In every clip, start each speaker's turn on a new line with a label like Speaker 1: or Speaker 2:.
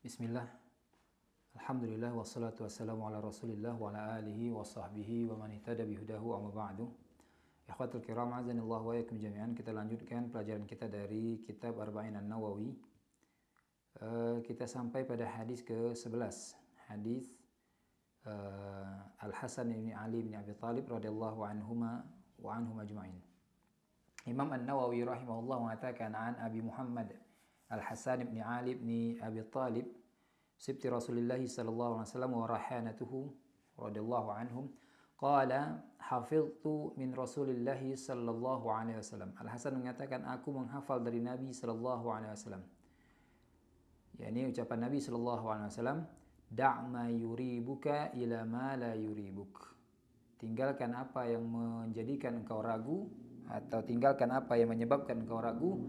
Speaker 1: Bismillah, Alhamdulillah, wassalatu wassalamu ala rasulillah wa ala alihi wa sahbihi wa man ihtada bihudahu amma ba'du. Ikhwatul kiram, azanillahu wa yakum jami'an. Kita lanjutkan pelajaran kita dari kitab Arba'in An-Nawawi. Kita sampai pada hadis ke-11, hadis Al-Hasan bin Ali bin Abi Thalib radhiyallahu anhuma wa anhum ajma'in. Imam An-Nawawi rahimahullah mengatakan an Abi Muhammad Al-Hasan bin Ali bin Abi Thalib sibti Rasulullah sallallahu alaihi wasallam wa rahanatuhu radhiyallahu anhum qala hafiztu min Rasulillah sallallahu alaihi wasallam. Al-Hasan mengatakan aku menghafal dari Nabi sallallahu alaihi wasallam. Yani ucapan Nabi sallallahu alaihi wasallam, da' ma yuribuka ila ma la yuribuk. Tinggalkan apa yang menjadikan engkau ragu, atau tinggalkan apa yang menyebabkan engkau ragu,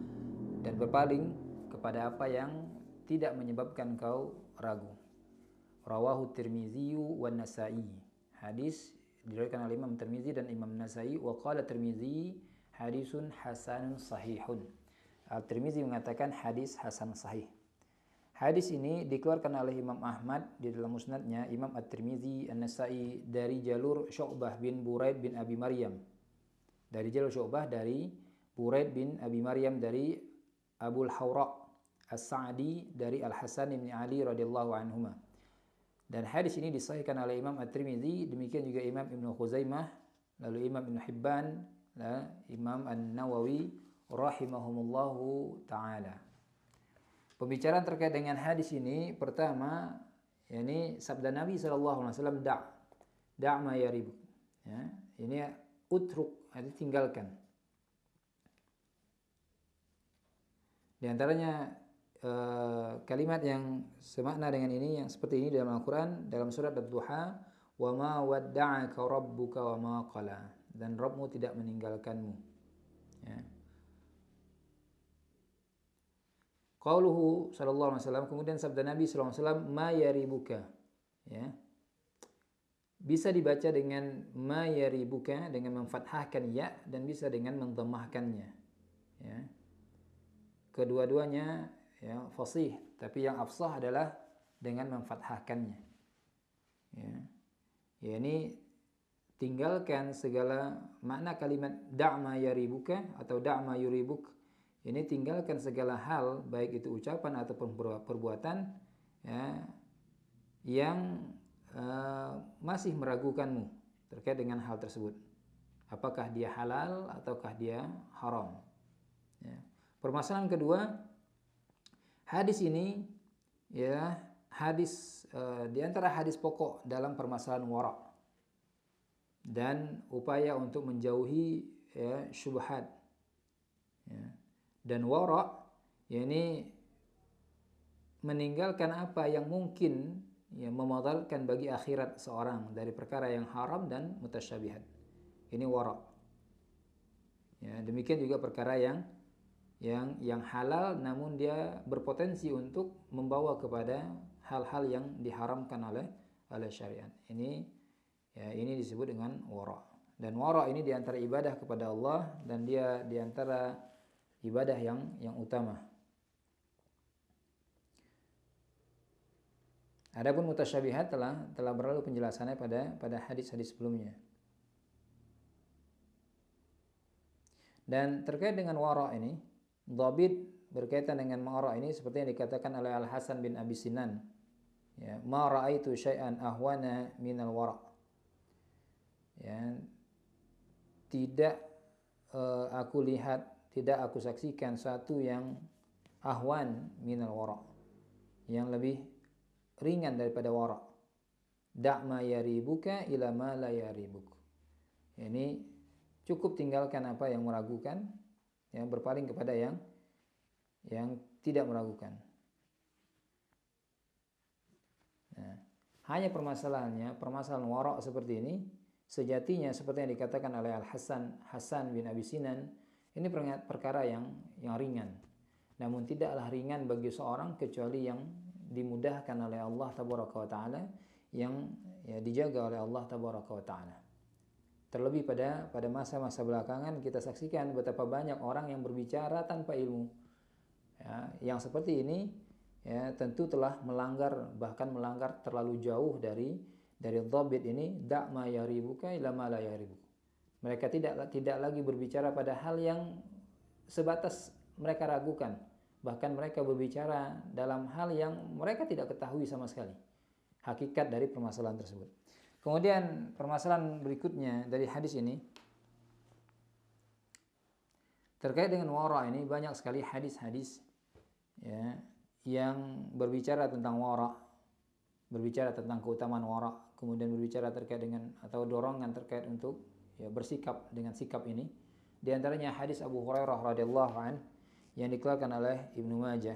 Speaker 1: dan berpaling kepada apa yang tidak menyebabkan engkau ragu. Rawahu Tirmizi wa Nasa'i. Hadis diriwayatkan oleh Imam Tirmizi dan Imam Nasa'i. Wa qala Tirmizi hadisun hasanun sahihun. Al-Tirmizi mengatakan hadis hasan sahih. Hadis ini dikeluarkan oleh Imam Ahmad di dalam musnadnya, Imam At-Tirmizi, An-Nasa'i dari jalur Syu'bah bin Buraid bin Abi Maryam. Dari jalur Syu'bah dari Buraid bin Abi Maryam dari Abul Hawra As-Sa'di dari Al-Hasan bin Ali radhiyallahu anhuma. Dan hadis ini disahihkan oleh Imam At-Tirmizi, demikian juga Imam Ibnu Khuzaimah, lalu Imam Ibnu Hibban, Imam An-Nawawi rahimahumullahu taala. Pembicaraan terkait dengan hadis ini, pertama, yakni sabda Nabi sallallahu alaihi wasallam, da' ma yaribuk. Ya, ini utruk, artinya tinggalkan. Di antaranya kalimat yang semakna dengan ini, yang seperti ini dalam Al-Quran, dalam surat Ad-Duha, wa ma wadda'aka rabbuka wa ma qala, dan Rabbmu tidak meninggalkanmu. Ya. Qauluhu sallallahu alaihi wasallam, kemudian sabda Nabi sallallahu alaihi wasallam, ma yaribuka. Ya. Bisa dibaca dengan ma yaribuka dengan memfathahkan ya, dan bisa dengan mendhammahkannya. Ya. Kedua-duanya ya fasih, tapi yang afsah adalah dengan memfathahkannya. Ya. Ya, ini tinggalkan segala makna kalimat da' ma yaribuka atau da' ma yuribuk. Ini tinggalkan segala hal, baik itu ucapan ataupun perbuatan, ya, yang masih meragukanmu terkait dengan hal tersebut. Apakah dia halal ataukah dia haram? Ya. Permasalahan kedua, hadis ini, ya, hadis di antara hadis pokok dalam permasalahan wara' dan upaya untuk menjauhi, ya, syubhat. Ya. Dan wara', yakni meninggalkan apa yang mungkin, ya, memudaratkan bagi akhirat seorang dari perkara yang haram dan mutasyabihat. Ini wara'. Ya, demikian juga perkara yang halal namun dia berpotensi untuk membawa kepada hal-hal yang diharamkan oleh syariat. Ini disebut dengan wara'. Dan wara' ini diantara ibadah kepada Allah, dan dia diantara ibadah yang utama. Adapun mutasyabihat telah berlalu penjelasannya pada hadis-hadis sebelumnya. Dan terkait dengan wara' ini, dhabit berkaitan dengan wara' ini seperti yang dikatakan oleh Al-Hasan bin Abi Sinan, ya, ma ra'aitu syai'an ahwana minal wara'. Ya, tidak aku saksikan satu yang ahwan minal wara', yang lebih ringan daripada wara'. Da' ma yaribuka ila ma la yaribuk. Ini cukup tinggalkan apa yang meragukan, yang berpaling kepada yang tidak meragukan. Nah, hanya permasalahan wara' seperti ini sejatinya seperti yang dikatakan oleh Hasan bin Abi Sinan, ini perkara yang ringan. Namun tidaklah ringan bagi seorang kecuali yang dimudahkan oleh Allah tabaraka wa taala, yang, ya, dijaga oleh Allah tabaraka wa taala. Terlebih pada masa-masa belakangan kita saksikan betapa banyak orang yang berbicara tanpa ilmu. Ya, yang seperti ini, ya tentu telah melanggar, bahkan melanggar terlalu jauh dari dhabit ini, da' ma yaribuka ila ma la yaribuka. Mereka tidak lagi berbicara pada hal yang sebatas mereka ragukan, bahkan mereka berbicara dalam hal yang mereka tidak ketahui sama sekali hakikat dari permasalahan tersebut. Kemudian permasalahan berikutnya dari hadis ini terkait dengan wara ini, banyak sekali hadis-hadis ya yang berbicara tentang wara, berbicara tentang keutamaan wara, kemudian berbicara terkait dengan atau dorongan terkait untuk ya bersikap dengan sikap ini. Di antaranya hadis Abu Hurairah radhiyallahu an yang dikeluarkan oleh Ibnu Majah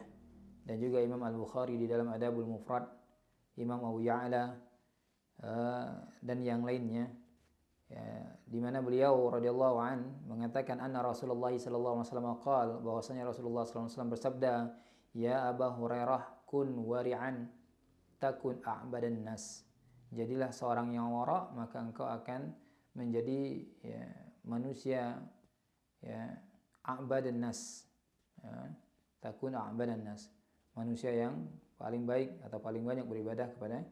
Speaker 1: dan juga Imam Al-Bukhari di dalam Adabul Mufrad, Imam Abu Ya'la dan yang lainnya, ya, di mana beliau radhiyallahu an mengatakan anna Rasulullah sallallahu alaihi wasallam qaal, bahwasanya Rasulullah sallallahu alaihi wasallam bersabda, ya Abu Hurairah kun wari'an takun a'badan nas. Jadilah seorang yang wara, maka engkau akan menjadi ya, manusia ya a'badan nas, ya, takun a'badan nas, manusia yang paling baik atau paling banyak beribadah kepada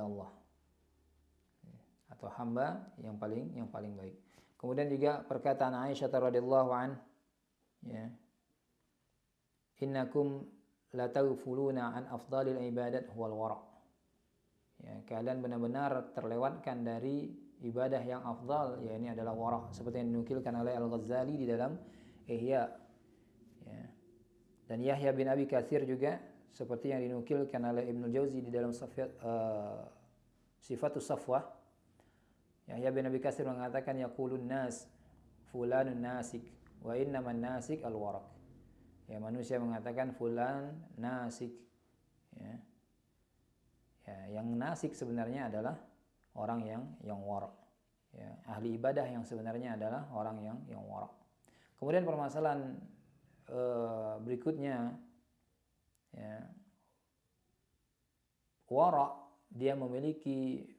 Speaker 1: Allah, atau hamba yang paling baik. Kemudian juga perkataan Aisyah radhiyallahu an, ya, innakum la taghfuluna an afdalil ibadat huwal wara. Ya, kalian benar-benar terlewatkan dari ibadah yang afdal, ya ini adalah wara, seperti yang dinukilkan oleh Al-Ghazali di dalam Ihya. Ya. Dan Yahya bin Abi Katsir juga seperti yang dinukilkan oleh Ibnu Jauzi di dalam Sifatus Safwah. Yahya bin Abi Katsir mengatakan yaqulun nas fulanun nasik wa innaman nasik al-warak. Ya, manusia mengatakan fulan nasik. Ya. Ya, yang nasik sebenarnya adalah orang yang warak. Ya, ahli ibadah yang sebenarnya adalah orang yang warak. Kemudian permasalahan berikutnya, ya, warak dia memiliki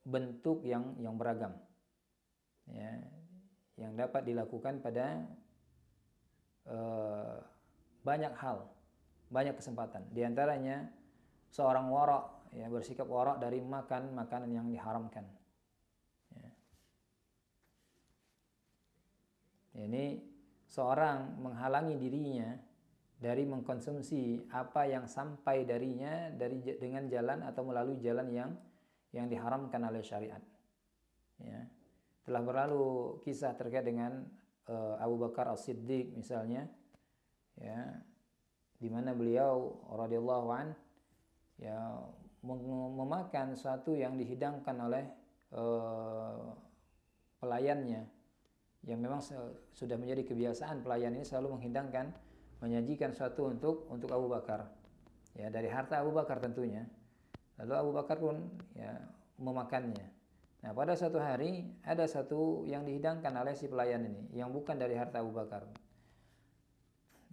Speaker 1: bentuk yang beragam, ya, yang dapat dilakukan pada banyak hal, banyak kesempatan. Di antaranya seorang warak, ya, bersikap warak dari makan makanan yang diharamkan. Ya. Ini seorang menghalangi dirinya dari mengkonsumsi apa yang sampai darinya dengan jalan atau melalui jalan yang diharamkan oleh syariat. Ya. Telah berlalu kisah terkait dengan Abu Bakar As-Siddiq misalnya, ya, di mana beliau radhiyallahu an ya memakan sesuatu yang dihidangkan oleh pelayannya, yang memang sudah menjadi kebiasaan pelayan ini selalu menghidangkan, menyajikan sesuatu untuk Abu Bakar, ya, dari harta Abu Bakar tentunya. Lalu Abu Bakar pun ya memakannya. Nah, pada suatu hari ada satu yang dihidangkan oleh si pelayan ini yang bukan dari harta Abu Bakar.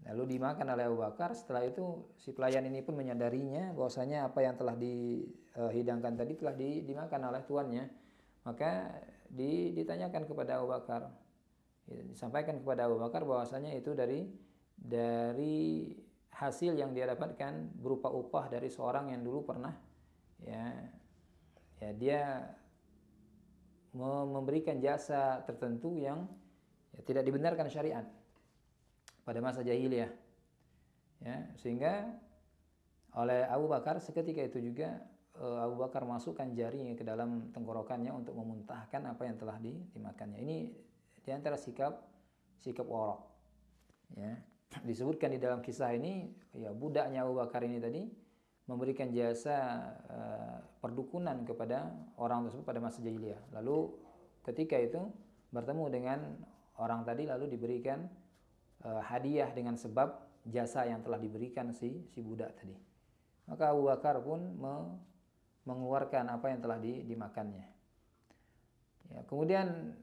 Speaker 1: Lalu dimakan oleh Abu Bakar. Setelah itu si pelayan ini pun menyadarinya bahwasanya apa yang telah dihidangkan tadi telah dimakan oleh tuannya. Maka ditanyakan kepada Abu Bakar, disampaikan kepada Abu Bakar bahwasanya itu dari hasil yang dia dapatkan berupa upah dari seorang yang dulu pernah ya dia memberikan jasa tertentu yang ya, tidak dibenarkan syariat pada masa jahiliyah, ya, sehingga oleh Abu Bakar seketika itu juga Abu Bakar masukkan jarinya ke dalam tenggorokannya untuk memuntahkan apa yang telah dimakannya. Ini diantara sikap warak, ya. Disebutkan di dalam kisah ini, ya, budaknya Abu Bakar ini tadi memberikan jasa perdukunan kepada orang tersebut pada masa jahiliyah. Lalu ketika itu bertemu dengan orang tadi, lalu diberikan hadiah dengan sebab jasa yang telah diberikan si budak tadi. Maka Abu Bakar pun mengeluarkan apa yang telah dimakannya. Ya, kemudian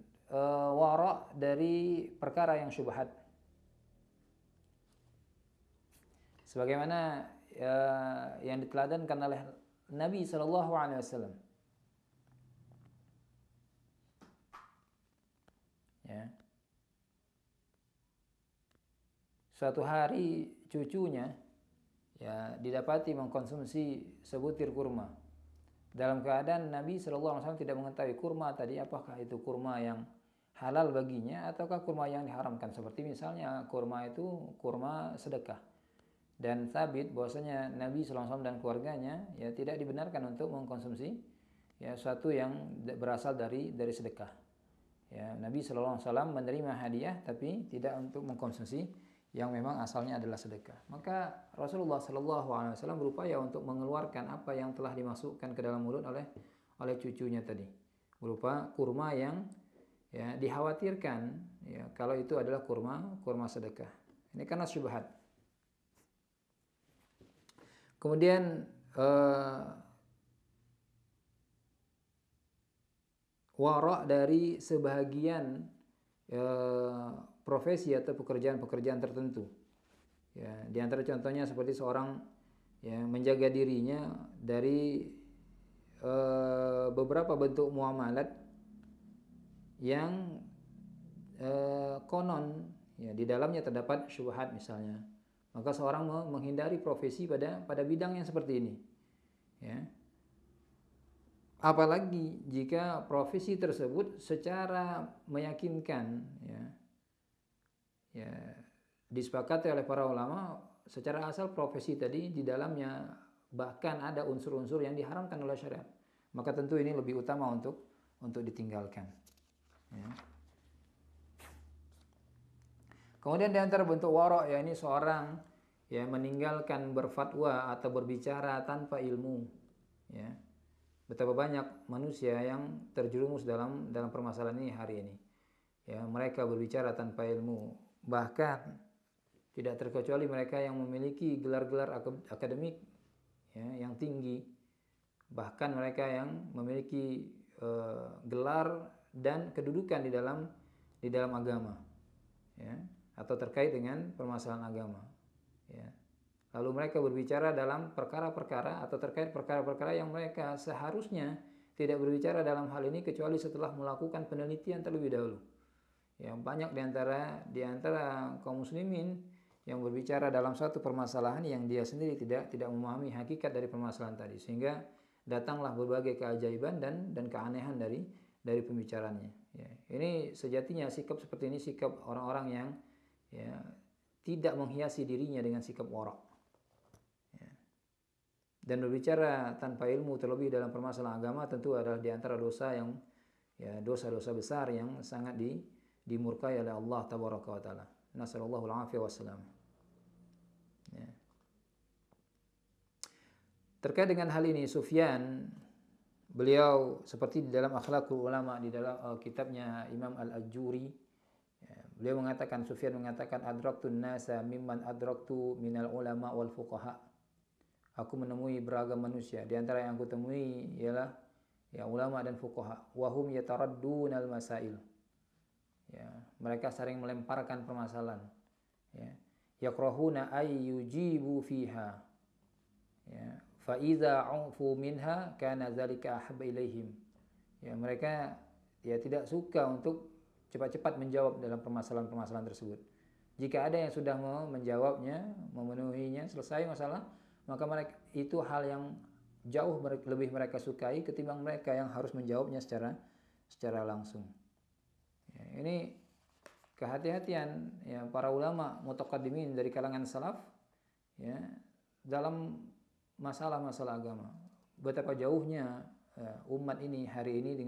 Speaker 1: wara' dari perkara yang syubhat. Sebagaimana yang diteladankan oleh Nabi sallallahu alaihi wasallam. Ya. Suatu hari cucunya ya didapati mengkonsumsi sebutir kurma dalam keadaan Nabi SAW tidak mengetahui kurma tadi apakah itu kurma yang halal baginya ataukah kurma yang diharamkan, seperti misalnya kurma itu kurma sedekah, dan sabit bahwasanya Nabi SAW dan keluarganya ya tidak dibenarkan untuk mengkonsumsi ya suatu yang berasal dari sedekah. Ya, Nabi SAW menerima hadiah tapi tidak untuk mengkonsumsi yang memang asalnya adalah sedekah. Maka Rasulullah SAW berupaya untuk mengeluarkan apa yang telah dimasukkan ke dalam mulut oleh cucunya tadi, berupa kurma yang ya dikhawatirkan ya kalau itu adalah kurma sedekah. Ini karena syubhat. Kemudian wara' dari sebahagian profesi atau pekerjaan-pekerjaan tertentu. Ya, di antara contohnya seperti seorang ya menjaga dirinya dari beberapa bentuk muamalat yang konon ya di dalamnya terdapat syubhat misalnya. Maka seorang menghindari profesi pada bidang yang seperti ini. Ya. Apalagi jika profesi tersebut secara meyakinkan ya disepakati oleh para ulama secara asal profesi tadi di dalamnya bahkan ada unsur-unsur yang diharamkan oleh syariat, maka tentu ini lebih utama untuk ditinggalkan. Ya. Kemudian di antara bentuk wara' ya ini seorang ya meninggalkan berfatwa atau berbicara tanpa ilmu. Ya. Betapa banyak manusia yang terjerumus dalam permasalahan ini hari ini. Ya, mereka berbicara tanpa ilmu, bahkan tidak terkecuali mereka yang memiliki gelar-gelar akademik ya, yang tinggi, bahkan mereka yang memiliki gelar dan kedudukan di dalam agama, ya, atau terkait dengan permasalahan agama. Ya. Lalu mereka berbicara dalam perkara-perkara atau terkait perkara-perkara yang mereka seharusnya tidak berbicara dalam hal ini kecuali setelah melakukan penelitian terlebih dahulu. Ya, banyak di antara kaum muslimin yang berbicara dalam suatu permasalahan yang dia sendiri tidak memahami hakikat dari permasalahan tadi, sehingga datanglah berbagai keajaiban dan keanehan dari pembicaraannya. Ya, ini sejatinya sikap seperti ini sikap orang-orang yang ya tidak menghiasi dirinya dengan sikap wara'. Ya. Dan berbicara tanpa ilmu terlebih dalam permasalahan agama tentu adalah di antara dosa yang ya dosa-dosa besar yang sangat dimurkai oleh Allah tabaraka wa taala. Nasallallahu alaihi wasallam. Ya. Terkait dengan hal ini Sufyan beliau seperti di dalam Akhlaqul Ulama di dalam kitabnya Imam Al-Ajuri ya, beliau mengatakan Sufyan mengatakan adraktun nasa mimman adraktu minal ulama wal fuqaha. Aku menemui beragam manusia, di antara yang aku temui ialah ya ulama dan fuqaha wa hum yataraddunal masail. Ya, mereka sering melemparkan permasalahan. Ya. Yakrahuna ay yujibu fiha. Ya, fa idza ufu minha kana zalika ahabba ilaihim. Ya, mereka ya tidak suka untuk cepat-cepat menjawab dalam permasalahan-permasalahan tersebut. Jika ada yang sudah menjawabnya, memenuhinya, selesai masalah, maka mereka itu hal yang jauh lebih mereka sukai ketimbang mereka yang harus menjawabnya secara langsung. Ya, ini kehati-hatian ya para ulama mutaqaddimin dari kalangan salaf ya dalam masalah-masalah agama. Betapa jauhnya umat ini hari ini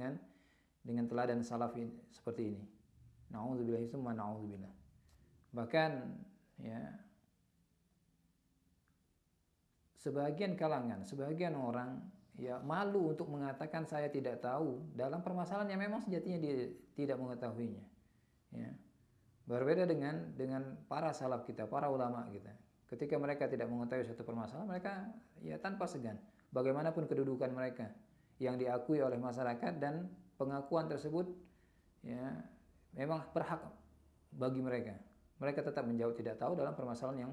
Speaker 1: dengan teladan salaf seperti ini. Nauzubillahi tsumma nauzubillah. Bahkan ya sebagian kalangan, sebagian orang ya malu untuk mengatakan saya tidak tahu dalam permasalahan yang memang sejatinya dia tidak mengetahuinya. Ya. Berbeda dengan para salaf kita, para ulama kita. Ketika mereka tidak mengetahui suatu permasalahan, mereka ya tanpa segan, bagaimanapun kedudukan mereka yang diakui oleh masyarakat dan pengakuan tersebut ya memang berhak bagi mereka. Mereka tetap menjawab tidak tahu dalam permasalahan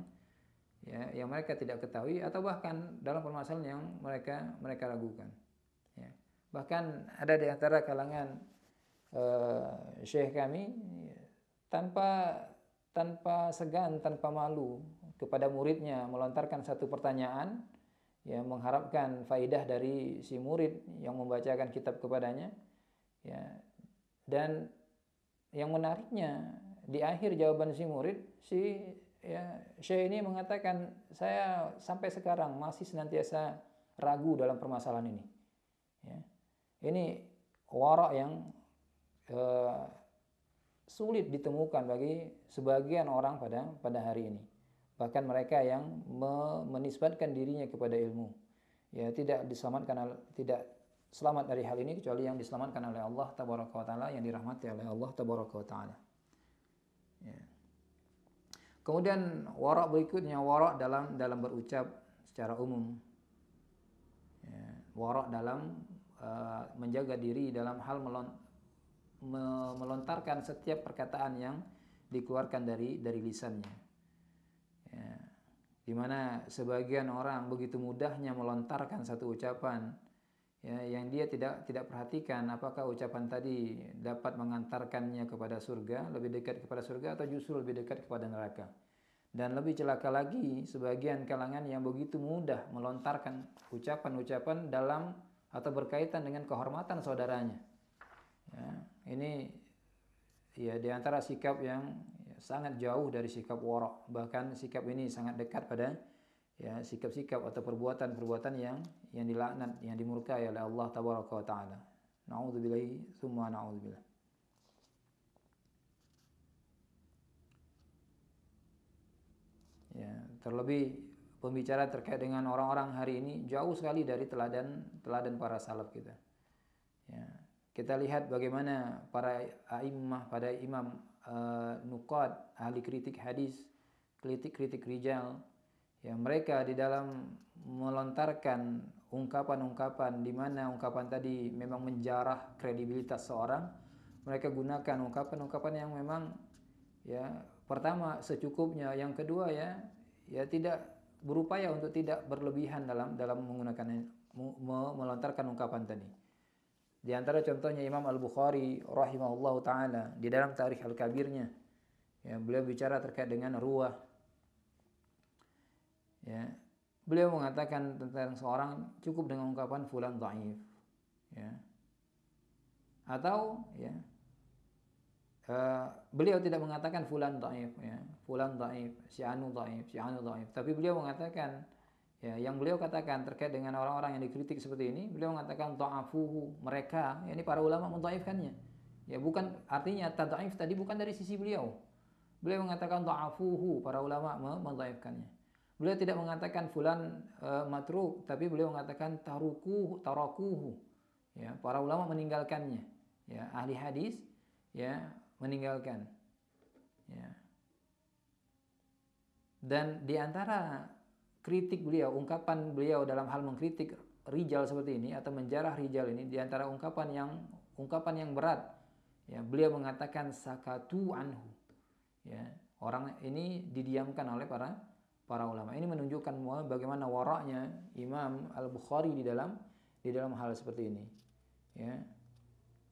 Speaker 1: yang mereka tidak ketahui atau bahkan dalam permasalahan yang mereka ragukan. Ya. Bahkan ada di antara kalangan syekh kami tanpa segan, tanpa malu kepada muridnya melontarkan satu pertanyaan, ya, mengharapkan faidah dari si murid yang membacakan kitab kepadanya, ya. Dan yang menariknya di akhir jawaban si murid, Syekh ini mengatakan, saya sampai sekarang masih senantiasa ragu dalam permasalahan ini. Ya. Ini wara' yang sulit ditemukan bagi sebagian orang pada hari ini. Bahkan mereka yang menisbatkan dirinya kepada ilmu, ya, tidak selamat dari hal ini kecuali yang diselamatkan oleh Allah tabaraka wa taala, yang dirahmati oleh Allah tabaraka wa taala. Ya. Kemudian wara' berikutnya, wara' dalam berucap secara umum. Ya, wara' dalam menjaga diri dalam hal melontarkan setiap perkataan yang dikeluarkan dari lisannya. Ya, di mana sebagian orang begitu mudahnya melontarkan satu ucapan, ya, yang dia tidak perhatikan apakah ucapan tadi dapat mengantarkannya kepada surga, lebih dekat kepada surga, atau justru lebih dekat kepada neraka. Dan lebih celaka lagi sebagian kalangan yang begitu mudah melontarkan ucapan-ucapan dalam atau berkaitan dengan kehormatan saudaranya. Ya, ini ya di antara sikap yang sangat jauh dari sikap wara'. Bahkan sikap ini sangat dekat pada, ya, sikap-sikap atau perbuatan-perbuatan yang dilaknat, yang dimurkai oleh Allah tabaraka wa taala. Na'udzubillahi tsumma na'udzubillah. Ya, terlebih pembicara terkait dengan orang-orang hari ini jauh sekali dari teladan para salaf kita. Ya, kita lihat bagaimana para a'immah, pada imam nuqad, ahli kritik hadis, kritik rijal, ya, mereka di dalam melontarkan ungkapan-ungkapan di mana ungkapan tadi memang menjarah kredibilitas seorang, mereka gunakan ungkapan-ungkapan yang memang, ya, pertama secukupnya, yang kedua ya tidak berupaya untuk tidak berlebihan dalam menggunakan melontarkan ungkapan tadi. Di antara contohnya Imam Al-Bukhari rahimahullahu taala di dalam Tarikh Al-Kabirnya, ya, beliau bicara terkait dengan ruwah. Ya, beliau mengatakan tentang seorang cukup dengan ungkapan fulan dhaif, ya. Atau, ya, beliau tidak mengatakan fulan dhaif, ya, fulan dhaif, si anu dhaif, tapi beliau mengatakan, ya, yang beliau katakan terkait dengan orang-orang yang dikritik seperti ini, beliau mengatakan dha'afuhu, mereka, ya, ini para ulama mendhaifkannya. Ya, bukan artinya tadhaif tadi bukan dari sisi beliau. Beliau mengatakan dha'afuhu, para ulama mendhaifkannya. Beliau tidak mengatakan fulan matruk, tapi beliau mengatakan tarakuhu. Ya, para ulama meninggalkannya. Ya, ahli hadis, ya, meninggalkan. Ya. Dan di antara kritik beliau, ungkapan beliau dalam hal mengkritik rijal seperti ini atau menjarah rijal ini, di antara ungkapan yang berat, ya, beliau mengatakan sakatu anhu. Ya, orang ini didiamkan oleh para ulama. Ini menunjukkan bagaimana waraknya Imam Al-Bukhari di dalam hal seperti ini. Ya.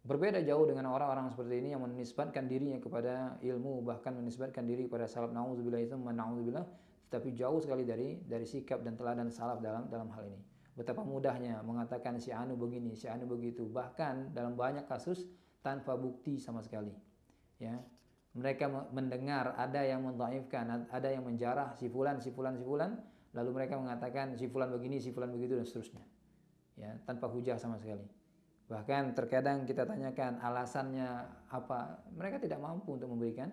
Speaker 1: Berbeda jauh dengan orang-orang seperti ini yang menisbatkan dirinya kepada ilmu, bahkan menisbatkan diri kepada salaf, na'udzubillah, itu na'udzubillah, tetapi jauh sekali dari sikap dan teladan salaf dalam hal ini. Betapa mudahnya mengatakan si anu begini, si anu begitu, bahkan dalam banyak kasus tanpa bukti sama sekali. Ya. Mereka mendengar ada yang mendhaifkan, ada yang menjarah si fulan, lalu mereka mengatakan si fulan begini, si fulan begitu, dan seterusnya. Ya, tanpa hujah sama sekali. Bahkan terkadang kita tanyakan alasannya apa, mereka tidak mampu untuk memberikan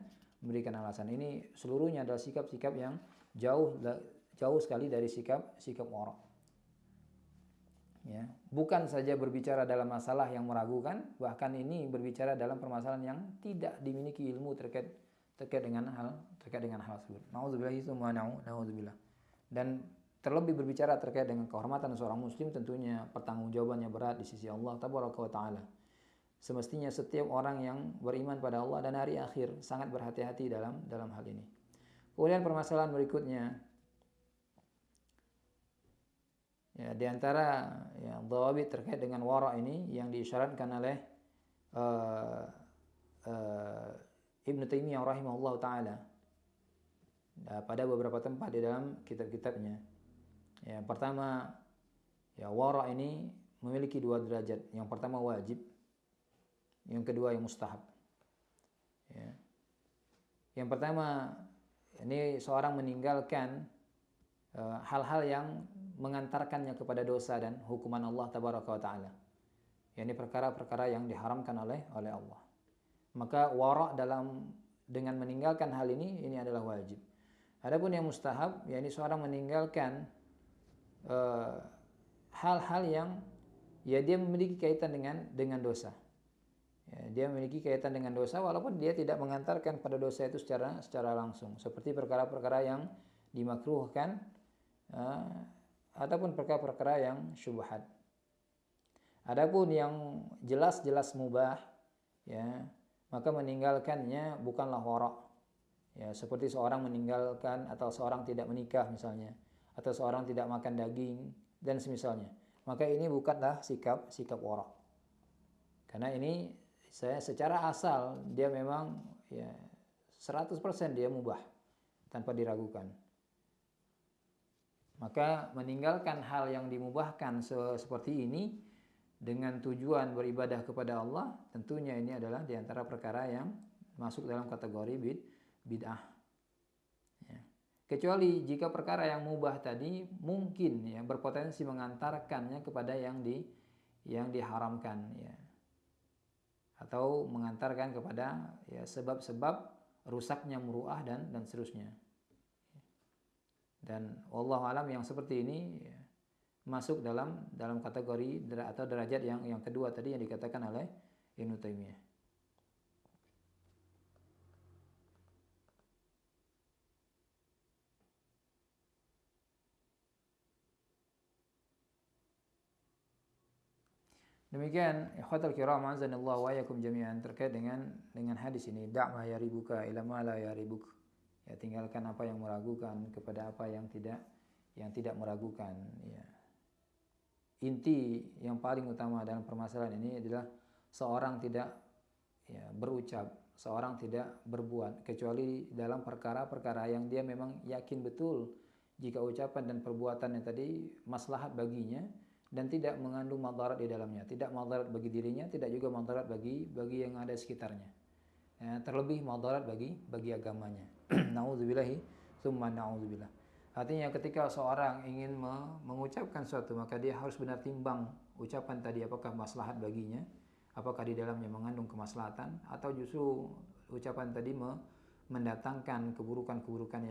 Speaker 1: alasan. Ini seluruhnya adalah sikap-sikap yang jauh sekali dari sikap wara'. Ya, bukan saja berbicara dalam masalah yang meragukan, bahkan ini berbicara dalam permasalahan yang tidak dimiliki ilmu terkait dengan hal tersebut. Nauzubillahi tsumma na'udzubillah. Dan terlebih berbicara terkait dengan kehormatan seorang muslim, tentunya pertanggungjawabannya berat di sisi Allah tabaraka wa taala. Semestinya setiap orang yang beriman pada Allah dan hari akhir sangat berhati-hati dalam hal ini. Kemudian permasalahan berikutnya, ya, di antara, ya, dhawabit terkait dengan wara' ini yang diisyaratkan oleh Ibnu Taimiyah rahimahullah taala, pada beberapa tempat di dalam kitab-kitabnya. Yang pertama, ya wara ini memiliki 2 derajat. Yang pertama wajib, yang kedua yang mustahab. Ya. Yang pertama, ini seorang meninggalkan hal-hal yang mengantarkannya kepada dosa dan hukuman Allah tabaraka wa taala. Ini perkara-perkara yang diharamkan oleh Allah. Maka wara' dengan meninggalkan hal ini adalah wajib. Adapun yang mustahab, yakni seorang meninggalkan hal-hal yang ya dia memiliki kaitan dengan dosa. Ya, dia memiliki kaitan dengan dosa walaupun dia tidak mengantarkan pada dosa itu secara langsung. Seperti perkara-perkara yang dimakruhkan ataupun perkara-perkara yang syubhat. Adapun yang jelas-jelas mubah, ya, maka meninggalkannya bukanlah wara'. Ya, seperti seorang meninggalkan atau seorang tidak menikah misalnya, atau seorang tidak makan daging dan semisalnya. Maka ini bukanlah sikap wara'. Karena ini secara asal dia memang ya 100% dia mubah tanpa diragukan. Maka meninggalkan hal yang dimubahkan seperti ini dengan tujuan beribadah kepada Allah, tentunya ini adalah diantara perkara yang masuk dalam kategori bid'ah. Ya. Kecuali jika perkara yang mubah tadi mungkin ya berpotensi mengantarkannya kepada yang diharamkan, ya, atau mengantarkan kepada ya sebab-sebab rusaknya muruah dan seterusnya. Dan wallahu alam yang seperti ini ya, masuk dalam kategori atau derajat yang kedua tadi yang dikatakan oleh Ibnu Taimiyah. Demikian ikhwatal kiram azanillahu wa iyyakum jami'an terkait dengan hadis ini, da'ma yaribuka ila ma la yaribuk. Ya, tinggalkan apa yang meragukan kepada apa yang tidak meragukan, ya. Inti yang paling utama dalam permasalahan ini adalah seorang tidak ya berucap, seorang tidak berbuat kecuali dalam perkara-perkara yang dia memang yakin betul jika ucapan dan perbuatannya tadi maslahat baginya dan tidak mengandung madarat di dalamnya, tidak madarat bagi dirinya, tidak juga madarat bagi yang ada sekitarnya. Ya, terlebih madarat bagi agamanya. Nauzubillahi tsumma nauzubillah. Artinya ketika seorang ingin mengucapkan sesuatu, maka dia harus benar timbang ucapan tadi apakah maslahat baginya, apakah di dalamnya mengandung kemaslahatan, atau justru ucapan tadi mendatangkan keburukan-keburukan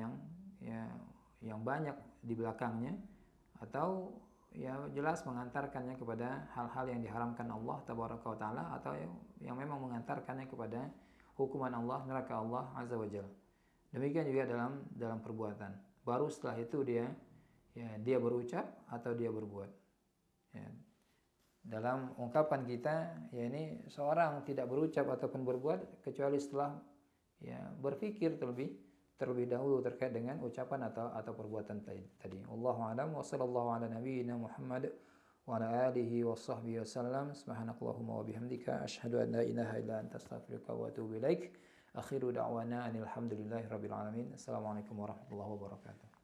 Speaker 1: yang banyak di belakangnya, atau ya jelas mengantarkannya kepada hal-hal yang diharamkan Allah tabaraka wa taala, atau yang memang mengantarkannya kepada hukuman Allah, neraka Allah azza wa jalla. Demikian juga dalam perbuatan. Baru setelah itu dia berucap atau dia berbuat. Ya. Dalam ungkapan kita, ya ini seorang tidak berucap ataupun berbuat kecuali setelah ya berpikir terlebih dahulu terkait dengan ucapan atau perbuatan tadi. Wallahu a'lam wa sallallahu ala nabiyyina Muhammad wa ala alihi wa sahbihi wasallam. Subhanakallahumma wa bihamdika asyhadu an la ilaha illa anta astaghfiruka wa atubu ilaik. Akhiru da'wana alhamdulillahi rabbil alamin. Assalamualaikum warahmatullahi wabarakatuh.